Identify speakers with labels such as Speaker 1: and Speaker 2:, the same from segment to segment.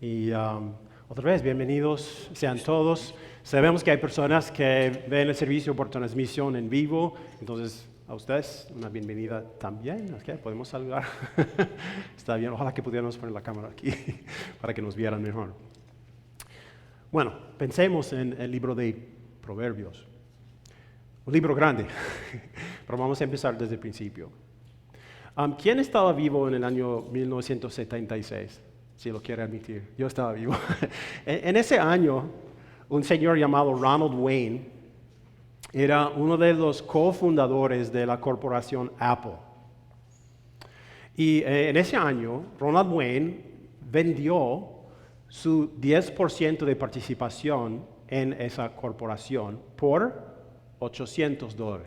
Speaker 1: Y otra vez, bienvenidos sean todos. Sabemos que hay personas que ven el servicio por transmisión en vivo, entonces a ustedes una bienvenida también. ¿Ok? Podemos saludar. Está bien, ojalá que pudiéramos poner la cámara aquí para que nos vieran mejor. Bueno, pensemos en el libro de Proverbios. Un libro grande, pero vamos a empezar desde el principio. ¿Quién estaba vivo en el año 1976? Si lo quiere admitir, yo estaba vivo. En ese año, un señor llamado Ronald Wayne era uno de los cofundadores de la corporación Apple. Y en ese año, Ronald Wayne vendió su 10% de participación en esa corporación por $800.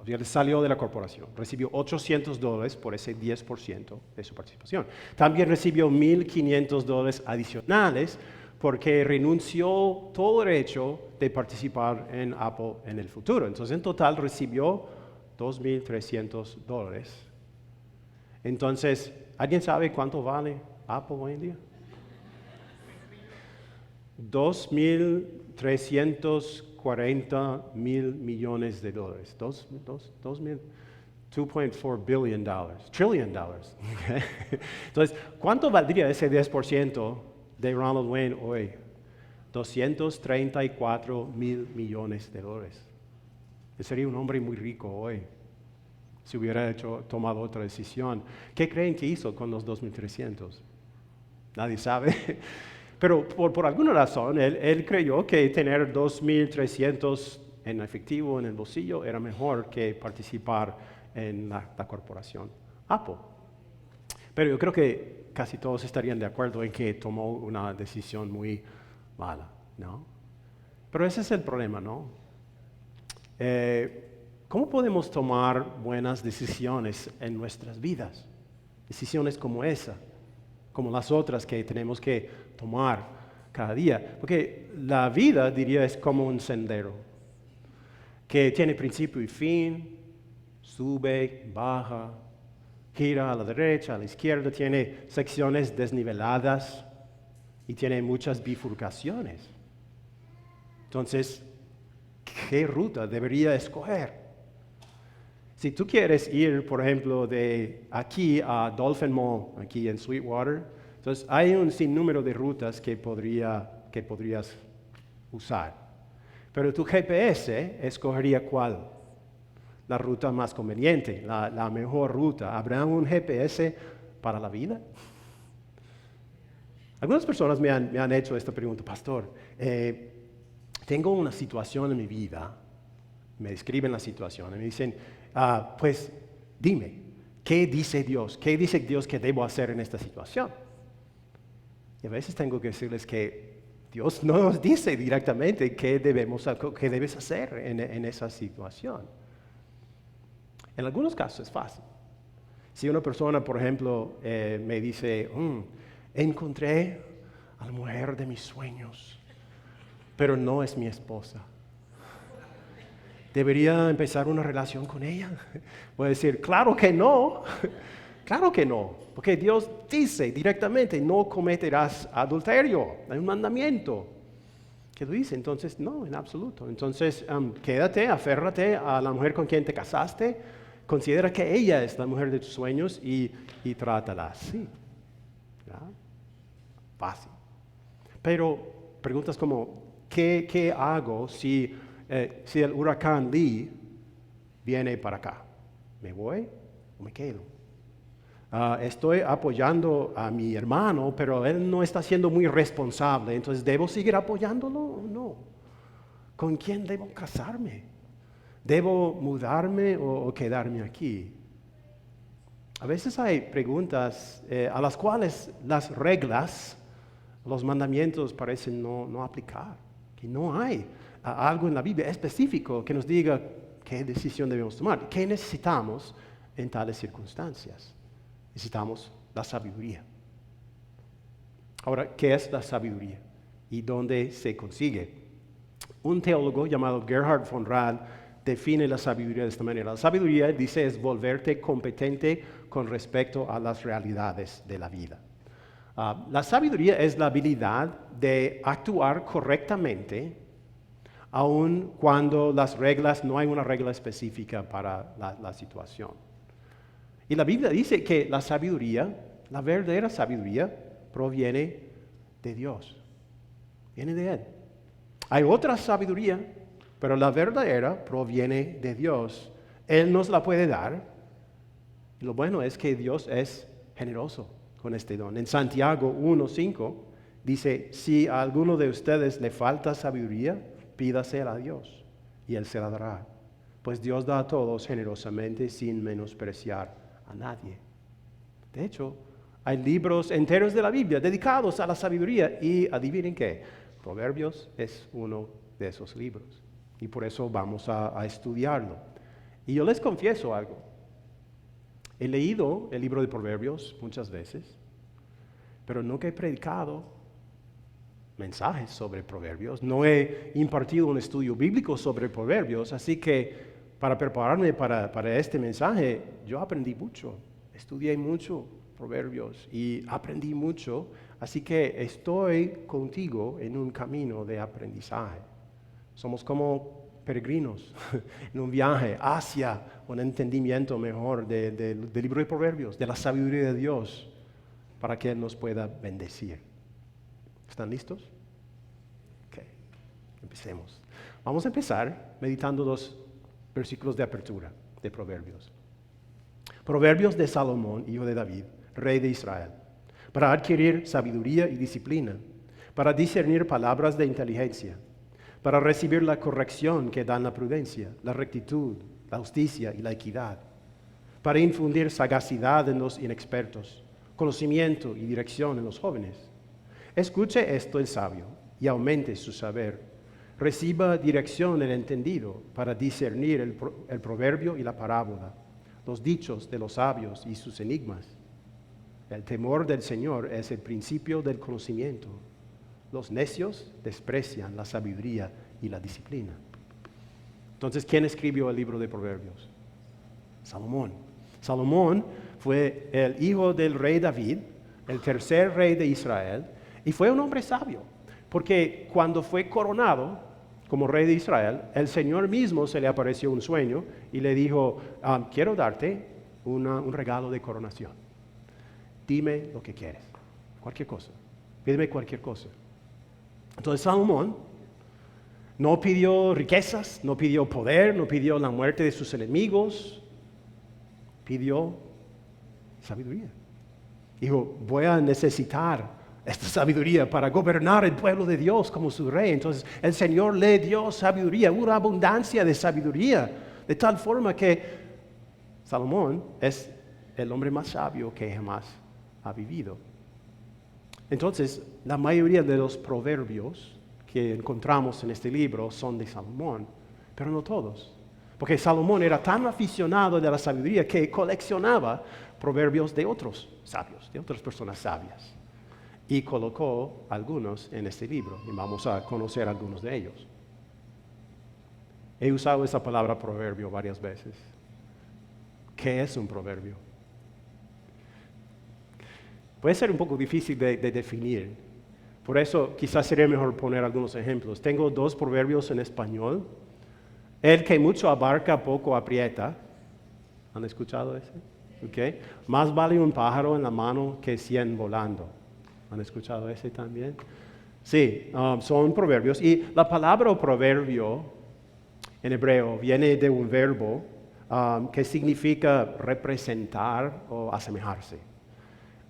Speaker 1: Él salió de la corporación, recibió $800 por ese 10% de su participación. También recibió $1,500 adicionales porque renunció todo derecho de participar en Apple en el futuro. Entonces, en total recibió $2,300. Entonces, ¿alguien sabe cuánto vale Apple hoy en día? $2,340 mil millones de dólares. $2.4 billion. Trillion dollars. Entonces, ¿cuánto valdría ese 10% de Ronald Wayne hoy? $234 mil millones de dólares. Él sería un hombre muy rico hoy si hubiera tomado otra decisión. ¿Qué creen que hizo con los 2.300? Nadie sabe. Pero por alguna razón, él creyó que tener 2.300 en efectivo en el bolsillo era mejor que participar en la corporación Apple. Pero yo creo que casi todos estarían de acuerdo en que tomó una decisión muy mala, ¿no? Pero ese es el problema, ¿no? ¿Cómo podemos tomar buenas decisiones en nuestras vidas? Decisiones como esa, como las otras que tenemos que tomar cada día. Porque la vida, diría, es como un sendero que tiene principio y fin, sube, baja, gira a la derecha, a la izquierda, tiene secciones desniveladas y tiene muchas bifurcaciones. Entonces, ¿qué ruta debería escoger? Si tú quieres ir, por ejemplo, de aquí a Dolphin Mall, aquí en Sweetwater, entonces hay un sinnúmero de rutas que podrías usar. Pero tu GPS escogería cuál, la ruta más conveniente, la mejor ruta. ¿Habrá un GPS para la vida? Algunas personas me han hecho esta pregunta: pastor, tengo una situación en mi vida, me describen la situación y me dicen, pues dime, ¿qué dice Dios? ¿Qué dice Dios que debo hacer en esta situación? Y a veces tengo que decirles que Dios no nos dice directamente qué debes hacer en esa situación. En algunos casos es fácil. Si una persona, por ejemplo, me dice, encontré a la mujer de mis sueños, pero no es mi esposa, ¿debería empezar una relación con ella? Voy a decir, claro que no, claro que no, porque Dios dice directamente, no cometerás adulterio, hay un mandamiento que lo dice. Entonces, no, en absoluto. Entonces, quédate, aférrate a la mujer con quien te casaste, considera que ella es la mujer de tus sueños y trátala así. ¿Ya? Fácil. Pero preguntas como, ¿qué hago si el huracán Lee viene para acá? ¿Me voy o me quedo? Estoy apoyando a mi hermano, pero él no está siendo muy responsable, entonces ¿debo seguir apoyándolo o no? ¿Con quién debo casarme? ¿Debo mudarme o quedarme aquí? A veces hay preguntas a las cuales las reglas, los mandamientos parecen no aplicar, que no hay algo en la Biblia específico que nos diga qué decisión debemos tomar, qué necesitamos en tales circunstancias. Necesitamos la sabiduría. Ahora, ¿qué es la sabiduría? ¿Y dónde se consigue? Un teólogo llamado Gerhard von Rad define la sabiduría de esta manera. La sabiduría, dice, es volverte competente con respecto a las realidades de la vida. La sabiduría es la habilidad de actuar correctamente, aun cuando no hay una regla específica para la situación. Y la Biblia dice que la sabiduría, la verdadera sabiduría, proviene de Dios. Viene de Él. Hay otra sabiduría, pero la verdadera proviene de Dios. Él nos la puede dar. Y lo bueno es que Dios es generoso con este don. En Santiago 1:5 dice, si a alguno de ustedes le falta sabiduría, pídasela a Dios y Él se la dará. Pues Dios da a todos generosamente sin menospreciar a nadie. De hecho, hay libros enteros de la Biblia dedicados a la sabiduría y adivinen qué, Proverbios es uno de esos libros y por eso vamos a estudiarlo. Y yo les confieso algo, he leído el libro de Proverbios muchas veces, pero nunca he predicado mensajes sobre Proverbios, no he impartido un estudio bíblico sobre Proverbios, así que para prepararme para este mensaje, yo aprendí mucho, estudié mucho Proverbios y aprendí mucho, así que estoy contigo en un camino de aprendizaje. Somos como peregrinos en un viaje hacia un entendimiento mejor del libro de Proverbios, de la sabiduría de Dios, para que Él nos pueda bendecir. ¿Están listos? Ok, empecemos. Vamos a empezar meditando los versículos de apertura de Proverbios. Proverbios de Salomón, hijo de David, rey de Israel, para adquirir sabiduría y disciplina, para discernir palabras de inteligencia, para recibir la corrección que dan la prudencia, la rectitud, la justicia y la equidad, para infundir sagacidad en los inexpertos, conocimiento y dirección en los jóvenes. Escuche esto el sabio y aumente su saber. Reciba dirección el entendido para discernir el proverbio y la parábola, los dichos de los sabios y sus enigmas. El temor del Señor es el principio del conocimiento. Los necios desprecian la sabiduría y la disciplina. Entonces, ¿quién escribió el libro de Proverbios? Salomón. Salomón fue el hijo del rey David, el tercer rey de Israel, y fue un hombre sabio, porque cuando fue coronado como rey de Israel, el Señor mismo se le apareció un sueño y le dijo, quiero darte un regalo de coronación. Dime lo que quieres, cualquier cosa, pídeme cualquier cosa. Entonces Salomón no pidió riquezas, no pidió poder, no pidió la muerte de sus enemigos, pidió sabiduría. Dijo, voy a necesitar esta sabiduría para gobernar el pueblo de Dios como su rey. Entonces el Señor le dio sabiduría, una abundancia de sabiduría, de tal forma que Salomón es el hombre más sabio que jamás ha vivido. Entonces, la mayoría de los proverbios que encontramos en este libro son de Salomón, pero no todos. Porque Salomón era tan aficionado de la sabiduría que coleccionaba proverbios de otros sabios, de otras personas sabias. Y colocó algunos en este libro, y vamos a conocer algunos de ellos. He usado esa palabra proverbio varias veces. ¿Qué es un proverbio? Puede ser un poco difícil de definir. Por eso quizás sería mejor poner algunos ejemplos. Tengo 2 proverbios en español. El que mucho abarca, poco aprieta. ¿Han escuchado ese? Okay. Más vale un pájaro en la mano que 100 volando. ¿Han escuchado ese también? Sí, son proverbios. Y la palabra proverbio en hebreo viene de un verbo que significa representar o asemejarse.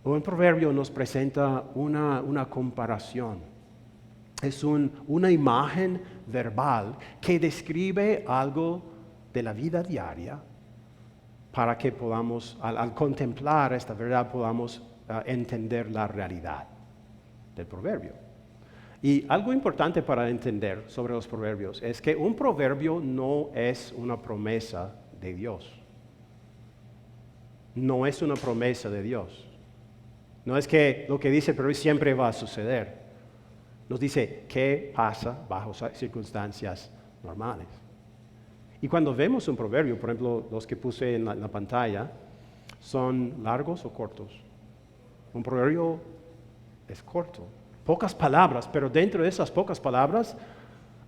Speaker 1: Un proverbio nos presenta una comparación. Es una imagen verbal que describe algo de la vida diaria para que podamos, al contemplar esta verdad, podamos entender la realidad del proverbio. Y algo importante para entender sobre los proverbios es que un proverbio no es una promesa de Dios. No es una promesa de Dios. No es que lo que dice el proverbio siempre va a suceder. Nos dice qué pasa bajo circunstancias normales. Y cuando vemos un proverbio, por ejemplo, los que puse en la pantalla, ¿son largos o cortos? Un proverbio es corto. Pocas palabras, pero dentro de esas pocas palabras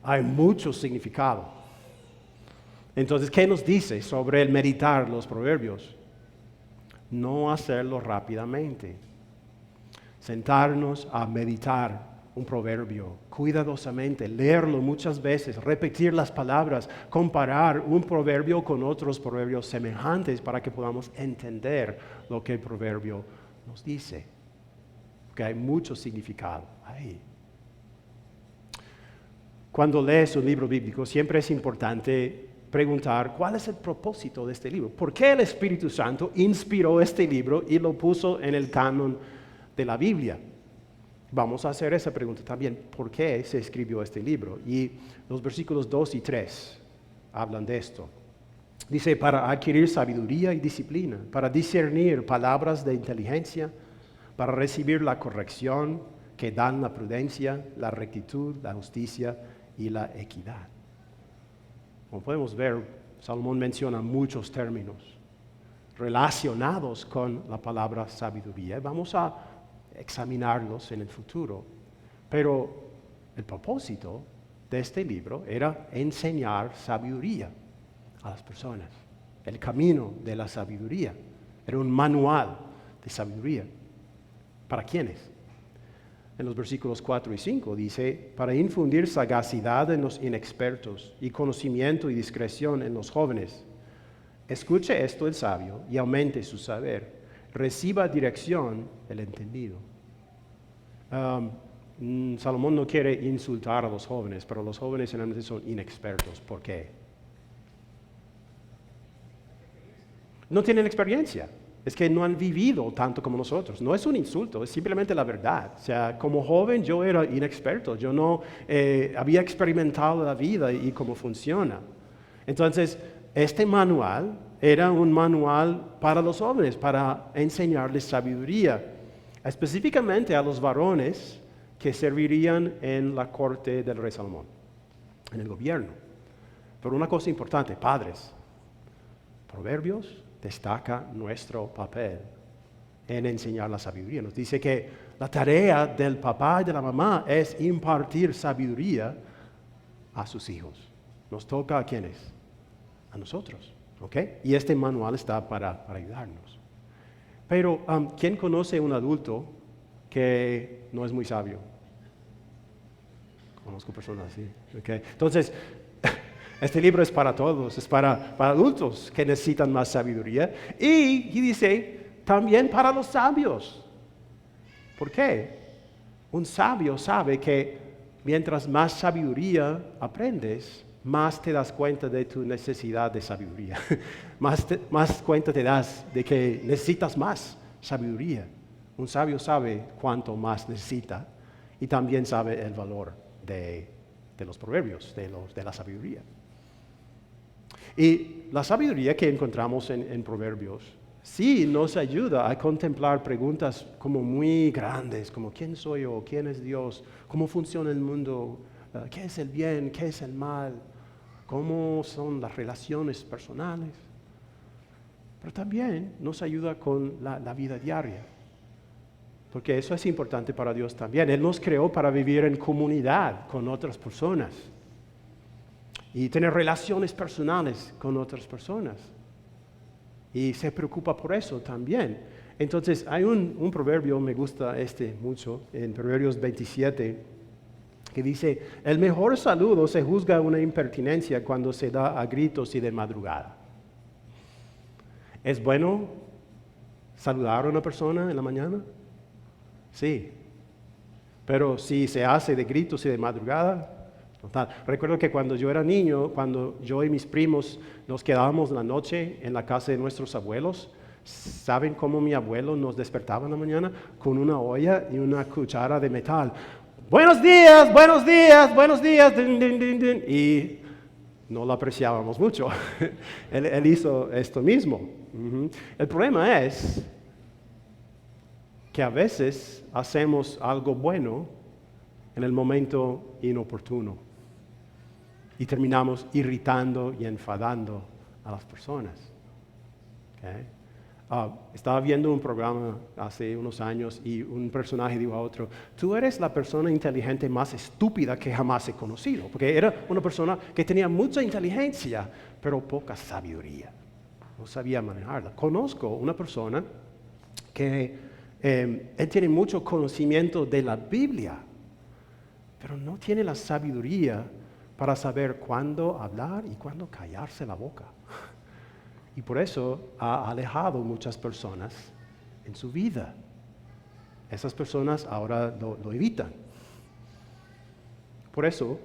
Speaker 1: hay mucho significado. Entonces, ¿qué nos dice sobre el meditar los proverbios? No hacerlo rápidamente. Sentarnos a meditar un proverbio cuidadosamente, leerlo muchas veces, repetir las palabras, comparar un proverbio con otros proverbios semejantes para que podamos entender lo que el proverbio nos dice. Porque hay mucho significado ahí. Cuando lees un libro bíblico, siempre es importante preguntar cuál es el propósito de este libro. ¿Por qué el Espíritu Santo inspiró este libro y lo puso en el canon de la Biblia? Vamos a hacer esa pregunta también. ¿Por qué se escribió este libro? Y los versículos 2 y 3 hablan de esto. Dice, para adquirir sabiduría y disciplina, para discernir palabras de inteligencia, para recibir la corrección que dan la prudencia, la rectitud, la justicia y la equidad. Como podemos ver, Salomón menciona muchos términos relacionados con la palabra sabiduría. Vamos a examinarlos en el futuro. Pero el propósito de este libro era enseñar sabiduría a las personas. El camino de la sabiduría. Era un manual de sabiduría. ¿Para quiénes? En los versículos 4 y 5 dice, para infundir sagacidad en los inexpertos y conocimiento y discreción en los jóvenes. Escuche esto el sabio y aumente su saber. Reciba dirección el entendido. Salomón no quiere insultar a los jóvenes, pero los jóvenes generalmente son inexpertos. ¿Por qué? No tienen experiencia. Es que no han vivido tanto como nosotros. No es un insulto, es simplemente la verdad. O sea, como joven yo era inexperto. Yo no había experimentado la vida y cómo funciona. Entonces, este manual era un manual para los jóvenes, para enseñarles sabiduría. Específicamente a los varones que servirían en la corte del rey Salomón, en el gobierno. Pero una cosa importante, padres, Proverbios destaca nuestro papel en enseñar la sabiduría. Nos dice que la tarea del papá y de la mamá es impartir sabiduría a sus hijos. ¿Nos toca a quiénes? A nosotros. ¿Ok? Y este manual está para ayudarnos. Pero, ¿quién conoce un adulto que no es muy sabio? Conozco personas así. ¿Okay? Entonces, este libro es para todos, es para adultos que necesitan más sabiduría. Y dice, también para los sabios. ¿Por qué? Un sabio sabe que mientras más sabiduría aprendes, más te das cuenta de tu necesidad de sabiduría. Más cuenta te das de que necesitas más sabiduría. Un sabio sabe cuánto más necesita y también sabe el valor de los proverbios, de la sabiduría. Y la sabiduría que encontramos en Proverbios sí nos ayuda a contemplar preguntas como muy grandes, como ¿quién soy yo? ¿Quién es Dios? ¿Cómo funciona el mundo? ¿Qué es el bien? ¿Qué es el mal? ¿Cómo son las relaciones personales? Pero también nos ayuda con la vida diaria, porque eso es importante para Dios también. Él nos creó para vivir en comunidad con otras personas y tener relaciones personales con otras personas. Y se preocupa por eso también. Entonces, hay un proverbio, me gusta mucho, en Proverbios 27, que dice, el mejor saludo se juzga una impertinencia cuando se da a gritos y de madrugada. ¿Es bueno saludar a una persona en la mañana? Sí. Pero si se hace de gritos y de madrugada, total. Recuerdo que cuando yo era niño, cuando yo y mis primos nos quedábamos la noche en la casa de nuestros abuelos, ¿saben cómo mi abuelo nos despertaba en la mañana? Con una olla y una cuchara de metal. Buenos días, buenos días, buenos días. Din, din, din, din. Y no lo apreciábamos mucho. él hizo esto mismo. El problema es que a veces hacemos algo bueno en el momento inoportuno y terminamos irritando y enfadando a las personas. ¿Okay? Estaba viendo un programa hace unos años y un personaje dijo a otro, tú eres la persona inteligente más estúpida que jamás he conocido, porque era una persona que tenía mucha inteligencia, pero poca sabiduría. No sabía manejarla. Conozco una persona que él tiene mucho conocimiento de la Biblia, pero no tiene la sabiduría para saber cuándo hablar y cuándo callarse la boca. Y por eso ha alejado muchas personas en su vida. Esas personas ahora lo evitan. Por eso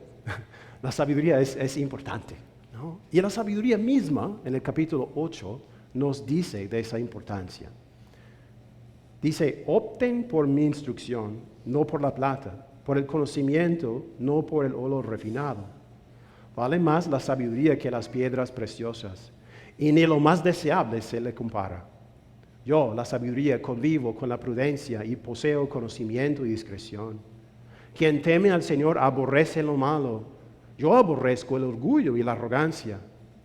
Speaker 1: la sabiduría es importante, ¿no? Y la sabiduría misma, en el capítulo 8, nos dice de esa importancia. Dice, opten por mi instrucción, no por la plata, por el conocimiento, no por el oro refinado. Vale más la sabiduría que las piedras preciosas, y ni lo más deseable se le compara. Yo, la sabiduría, convivo con la prudencia y poseo conocimiento y discreción. Quien teme al Señor aborrece lo malo. Yo aborrezco el orgullo y la arrogancia,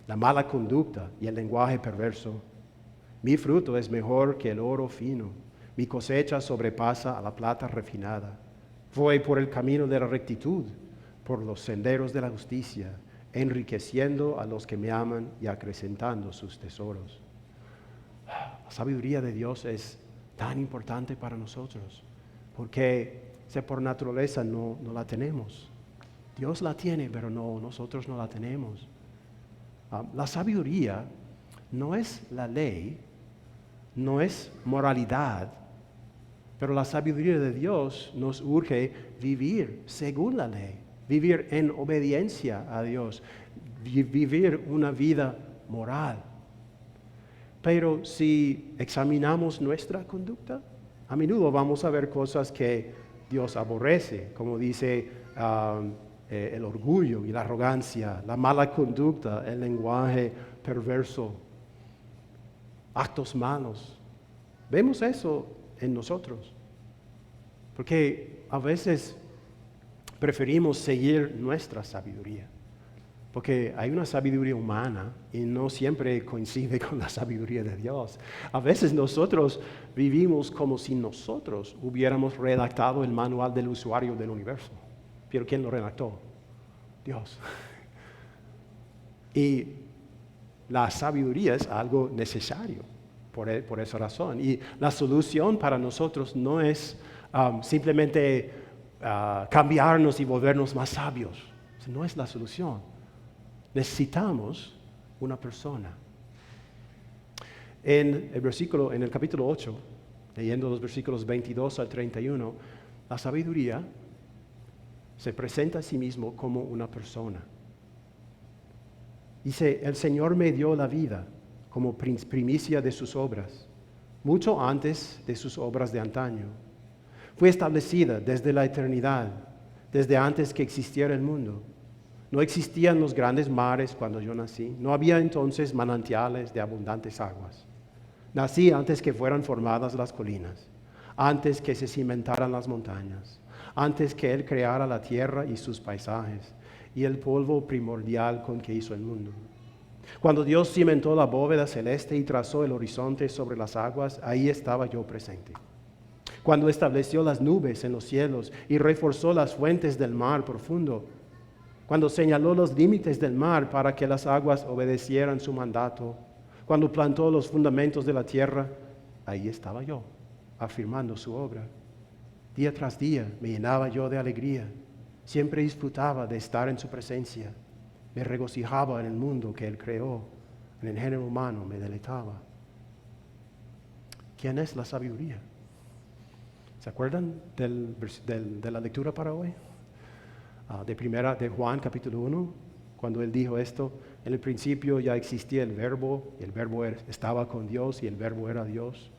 Speaker 1: la mala conducta y el lenguaje perverso. Mi fruto es mejor que el oro fino. Mi cosecha sobrepasa a la plata refinada. Voy por el camino de la rectitud, por los senderos de la justicia, enriqueciendo a los que me aman y acrecentando sus tesoros. La sabiduría de Dios es tan importante para nosotros, porque por naturaleza no la tenemos. Dios la tiene, pero nosotros no la tenemos. La sabiduría no es la ley, no es moralidad, pero la sabiduría de Dios nos urge vivir según la ley, vivir en obediencia a Dios, vivir una vida moral. Pero si examinamos nuestra conducta, a menudo vamos a ver cosas que Dios aborrece, como dice el orgullo y la arrogancia, la mala conducta, el lenguaje perverso, actos malos. Vemos eso en nosotros, porque a veces preferimos seguir nuestra sabiduría, porque hay una sabiduría humana y no siempre coincide con la sabiduría de Dios. A veces nosotros vivimos como si nosotros hubiéramos redactado el manual del usuario del universo. Pero ¿quién lo redactó? Dios. Y la sabiduría es algo necesario por esa razón. Y la solución para nosotros no es simplemente cambiarnos y volvernos más sabios. No es la solución. Necesitamos una persona. En el capítulo 8, leyendo los versículos 22 al 31, la sabiduría se presenta a sí mismo como una persona. Dice, el Señor me dio la vida como primicia de sus obras, mucho antes de sus obras de antaño. Fue establecida desde la eternidad, desde antes que existiera el mundo. No existían los grandes mares cuando yo nací. No había entonces manantiales de abundantes aguas. Nací antes que fueran formadas las colinas, antes que se cimentaran las montañas, antes que Él creara la tierra y sus paisajes, y el polvo primordial con que hizo el mundo. Cuando Dios cimentó la bóveda celeste y trazó el horizonte sobre las aguas, ahí estaba yo presente. Cuando estableció las nubes en los cielos y reforzó las fuentes del mar profundo, cuando señaló los límites del mar para que las aguas obedecieran su mandato, cuando plantó los fundamentos de la tierra, ahí estaba yo, afirmando su obra. Día tras día me llenaba yo de alegría, siempre disfrutaba de estar en su presencia, me regocijaba en el mundo que Él creó, en el género humano me deleitaba. ¿Quién es la sabiduría? ¿Se acuerdan de la lectura para hoy? De Juan capítulo 1, cuando Él dijo esto, en el principio ya existía el verbo, y el verbo estaba con Dios y el verbo era Dios.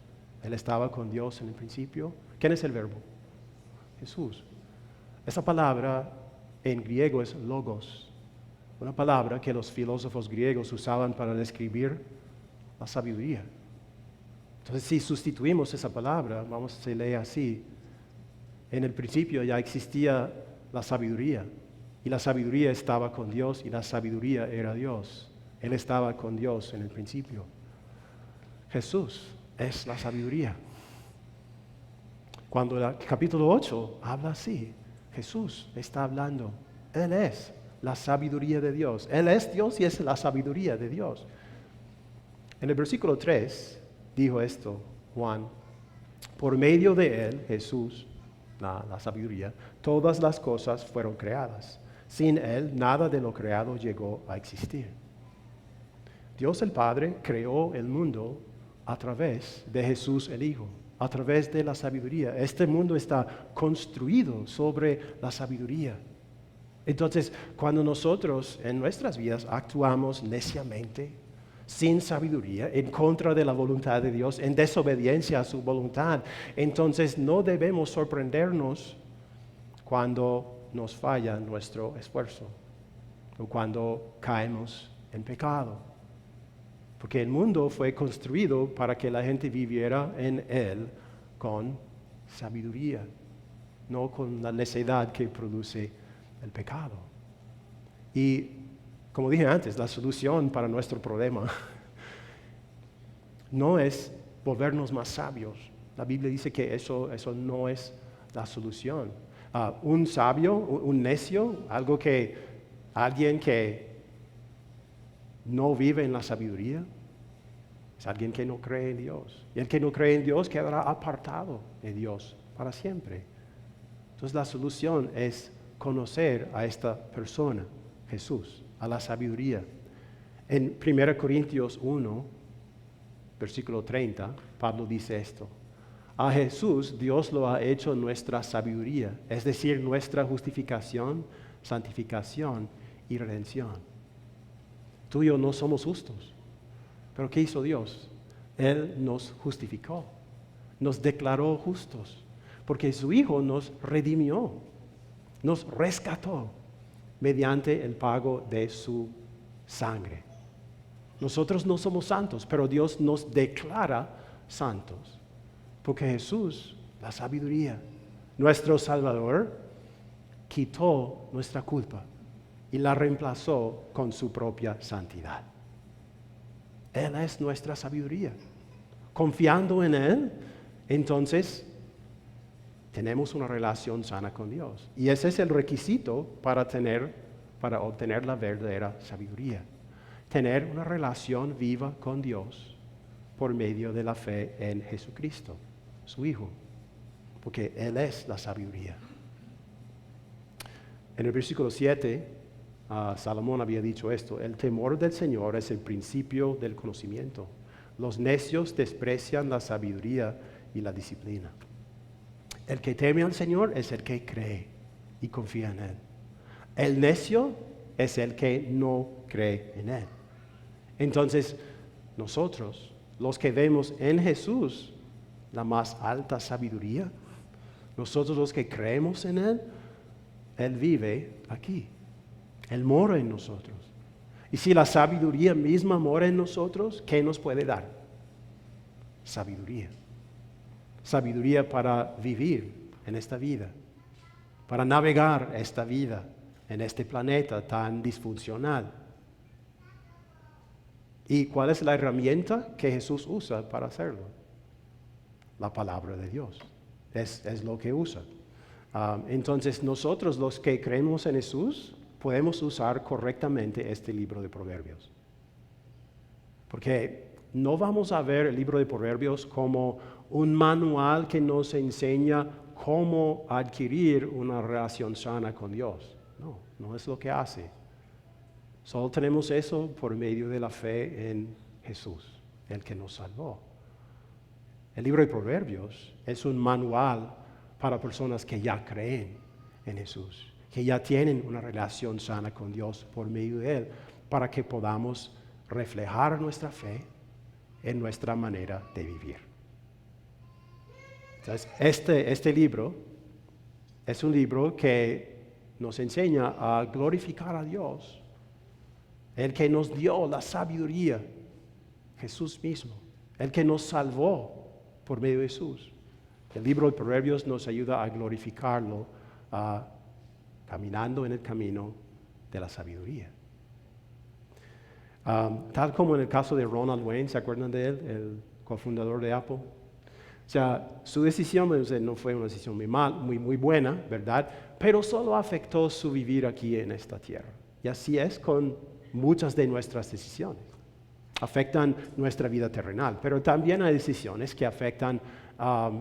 Speaker 1: Él estaba con Dios en el principio. ¿Quién es el verbo? Jesús. Esa palabra en griego es logos, una palabra que los filósofos griegos usaban para describir la sabiduría. Entonces, si sustituimos esa palabra, se lee así: en el principio ya existía la sabiduría, y la sabiduría estaba con Dios, y la sabiduría era Dios. Él estaba con Dios en el principio. Jesús es la sabiduría. Cuando el capítulo 8 habla así, Jesús está hablando. Él es la sabiduría de Dios. Él es Dios y es la sabiduría de Dios. En el versículo 3 dijo esto Juan: por medio de Él, Jesús, la sabiduría, todas las cosas fueron creadas. Sin Él, nada de lo creado llegó a existir. Dios el Padre creó el mundo a través de Jesús el Hijo, a través de la sabiduría. Este mundo está construido sobre la sabiduría. Entonces, cuando nosotros en nuestras vidas actuamos neciamente, sin sabiduría, en contra de la voluntad de Dios, en desobediencia a su voluntad, entonces no debemos sorprendernos cuando nos falla nuestro esfuerzo o cuando caemos en pecado. Porque el mundo fue construido para que la gente viviera en él con sabiduría, no con la necedad que produce el pecado. Y como dije antes, la solución para nuestro problema no es volvernos más sabios. La Biblia dice que eso no es la solución. Un sabio, un necio, alguien que no vive en la sabiduría, es alguien que no cree en Dios. Y el que no cree en Dios quedará apartado de Dios para siempre. Entonces la solución es conocer a esta persona, Jesús, a la sabiduría. En 1 Corintios 1, versículo 30, Pablo dice esto: a Jesús Dios lo ha hecho nuestra sabiduría, es decir, nuestra justificación, santificación y redención. Tú y yo no somos justos, pero ¿qué hizo Dios? Él nos justificó, nos declaró justos, porque su Hijo nos redimió, nos rescató mediante el pago de su sangre. Nosotros no somos santos, pero Dios nos declara santos. Porque Jesús, la sabiduría, nuestro Salvador, quitó nuestra culpa y la reemplazó con su propia santidad. Él es nuestra sabiduría. Confiando en Él, entonces tenemos una relación sana con Dios. Y ese es el requisito para obtener la verdadera sabiduría. Tener una relación viva con Dios por medio de la fe en Jesucristo, su Hijo, porque Él es la sabiduría. En el versículo 7, Salomón había dicho esto: el temor del Señor es el principio del conocimiento. Los necios desprecian la sabiduría y la disciplina. El que teme al Señor es el que cree y confía en Él. El necio es el que no cree en Él. Entonces, nosotros, los que vemos en Jesús la más alta sabiduría, nosotros los que creemos en Él, Él vive aquí. Él mora en nosotros. Y si la sabiduría misma mora en nosotros, ¿qué nos puede dar? Sabiduría. Sabiduría para vivir en esta vida, para navegar esta vida en este planeta tan disfuncional. ¿Y cuál es la herramienta que Jesús usa para hacerlo? La palabra de Dios. Es lo que usa. Entonces nosotros los que creemos en Jesús podemos usar correctamente este libro de Proverbios. Porque no vamos a ver el libro de Proverbios como un manual que nos enseña cómo adquirir una relación sana con Dios. No es lo que hace. Solo tenemos eso por medio de la fe en Jesús, el que nos salvó. El libro de Proverbios es un manual para personas que ya creen en Jesús, que ya tienen una relación sana con Dios por medio de Él, para que podamos reflejar nuestra fe en nuestra manera de vivir. Entonces, este libro es un libro que nos enseña a glorificar a Dios, el que nos dio la sabiduría, Jesús mismo, el que nos salvó por medio de Jesús. El libro de Proverbios nos ayuda a glorificarlo, caminando en el camino de la sabiduría. Tal como en el caso de Ronald Wayne, ¿se acuerdan de él? El cofundador de Apple. O sea, su decisión no fue una decisión muy buena, ¿verdad? Pero solo afectó su vivir aquí en esta tierra. Y así es con muchas de nuestras decisiones. Afectan nuestra vida terrenal, pero también hay decisiones que afectan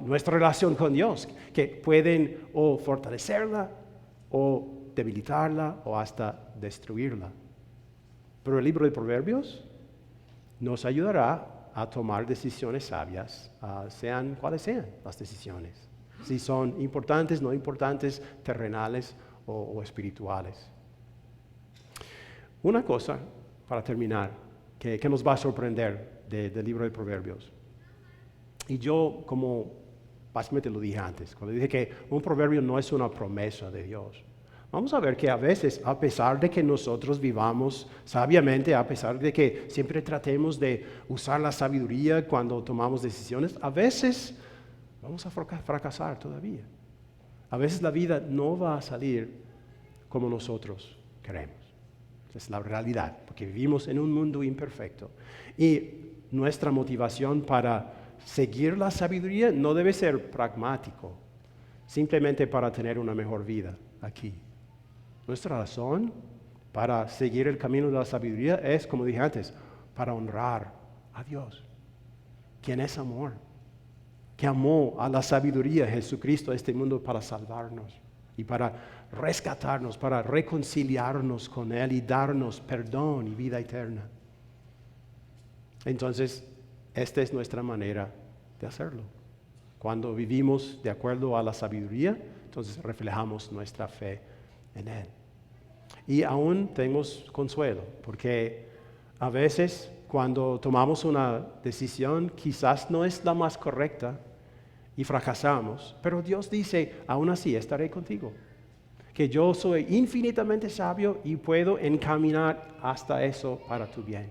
Speaker 1: nuestra relación con Dios, que pueden o fortalecerla, o debilitarla, o hasta destruirla. Pero el libro de Proverbios nos ayudará a tomar decisiones sabias, sean cuales sean las decisiones, si son importantes, no importantes, terrenales o espirituales. Una cosa, para terminar, que nos va a sorprender del libro de Proverbios. Y yo, como básicamente lo dije antes, cuando dije que un proverbio no es una promesa de Dios. Vamos a ver que a veces, a pesar de que nosotros vivamos sabiamente, a pesar de que siempre tratemos de usar la sabiduría cuando tomamos decisiones, a veces vamos a fracasar todavía. A veces la vida no va a salir como nosotros queremos. Es la realidad, porque vivimos en un mundo imperfecto. Y nuestra motivación para seguir la sabiduría no debe ser pragmático, simplemente para tener una mejor vida aquí. Nuestra razón para seguir el camino de la sabiduría es, como dije antes, para honrar a Dios, quien es amor, que amó a la sabiduría Jesucristo a este mundo para salvarnos y para rescatarnos, para reconciliarnos con Él y darnos perdón y vida eterna. Entonces, esta es nuestra manera de hacerlo. Cuando vivimos de acuerdo a la sabiduría, entonces reflejamos nuestra fe en Él. Y aún tenemos consuelo, porque a veces cuando tomamos una decisión quizás no es la más correcta y fracasamos, pero Dios dice, aún así estaré contigo, que yo soy infinitamente sabio y puedo encaminar hasta eso para tu bien.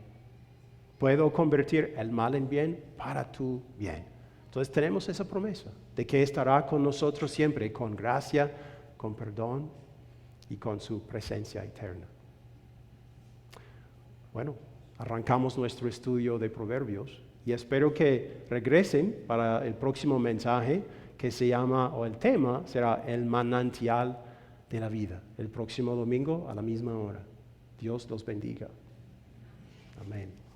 Speaker 1: Puedo convertir el mal en bien para tu bien. Entonces tenemos esa promesa de que estará con nosotros siempre, con gracia, con perdón y con su presencia eterna. Bueno, arrancamos nuestro estudio de Proverbios y espero que regresen para el próximo mensaje que se llama, o el tema será el manantial de la vida, el próximo domingo a la misma hora. Dios los bendiga. Amén.